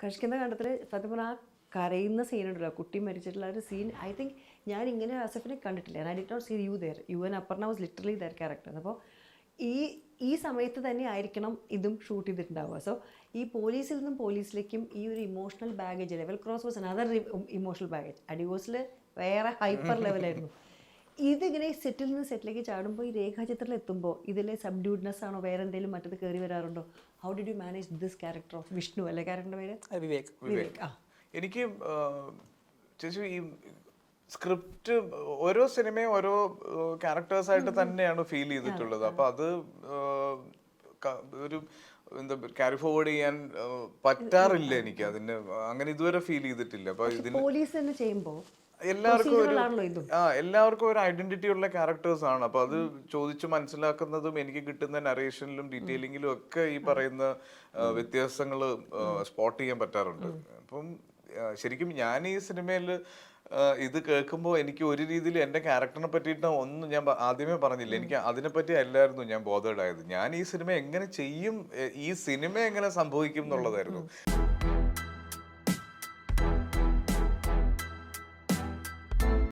കഷിക്കുന്ന കണ്ടത്തിൽ സത്യം പറഞ്ഞാൽ ആ കരയുന്ന സീനുണ്ടല്ലോ, കുട്ടി മരിച്ചിട്ടുള്ള ഒരു സീൻ. ഐ തിങ്ക് ഞാൻ ഇങ്ങനെ ആസിഫിനെ കണ്ടിട്ടില്ല. I did not see you there. You and Aparna was literally their character. അപ്പോൾ ഈ സമയത്ത് തന്നെ ആയിരിക്കണം ഇതും ഷൂട്ട് ചെയ്തിട്ടുണ്ടാവുക. സോ ഈ പോലീസിൽ നിന്നും പോലീസിലേക്കും ഈ ഒരു emotional baggage, level cross was another emotional baggage. അഡിഗോസിൽ വേറെ ഹൈപ്പർ ലെവലായിരുന്നു. ഇതിങ്ങനെ സെറ്റിൽ നിന്ന് സെറ്റിലേക്ക് ചാടുമ്പോൾ ഈ രേഖാചിത്രത്തിൽ എത്തുമ്പോൾ ഇതിലെ സബ്ഡ്യൂഡ്നെസ് ആണോ വേറെ എന്തെങ്കിലും മറ്റത് കയറി വരാറുണ്ടോ? How did you manage this character of Vishnu അല്ലെ ക്യാരക്ടറിന്റെ പേര്? വിവേക്. എനിക്ക് ചേച്ചി ഈ സ്ക്രിപ്റ്റ് ഓരോ സിനിമയും ഓരോ ക്യാരക്ടേഴ്സായിട്ട് തന്നെയാണ് ഫീൽ ചെയ്തിട്ടുള്ളത്. അപ്പൊ അത് ഒരു എന്താ ക്യാരി ഫോർവേഡ് ചെയ്യാൻ പറ്റാറില്ല എനിക്ക്. അതിന് അങ്ങനെ ഇതുവരെ ഫീൽ ചെയ്തിട്ടില്ല. അപ്പൊ ഇതിന് പോലീസ് തന്നെ ചെയ്യുമ്പോൾ എല്ലാവർക്കും ഒരു ഐഡന്റിറ്റി ഉള്ള ക്യാരക്ടേഴ്സ് ആണ്. അപ്പൊ അത് ചോദിച്ചു മനസ്സിലാക്കുന്നതും എനിക്ക് കിട്ടുന്ന നറേഷനിലും ഡീറ്റെയിലിംഗിലും ഒക്കെ ഈ പറയുന്ന വ്യത്യാസങ്ങൾ സ്പോട്ട് ചെയ്യാൻ പറ്റാറുണ്ട്. അപ്പം ശരിക്കും ഞാൻ ഈ സിനിമയിൽ ഇത് കേൾക്കുമ്പോൾ എനിക്ക് ഒരു രീതിയിൽ എൻ്റെ ക്യാരക്ടറിനെ പറ്റിയിട്ട് ഒന്നും ഞാൻ ആദ്യമേ പറഞ്ഞില്ല. എനിക്ക് അതിനെപ്പറ്റി അല്ലായിരുന്നു ഞാൻ ബോധേഡ് ആയത്. ഞാൻ ഈ സിനിമ എങ്ങനെ ചെയ്യും, ഈ സിനിമ എങ്ങനെ സംഭവിക്കും എന്നുള്ളതായിരുന്നു.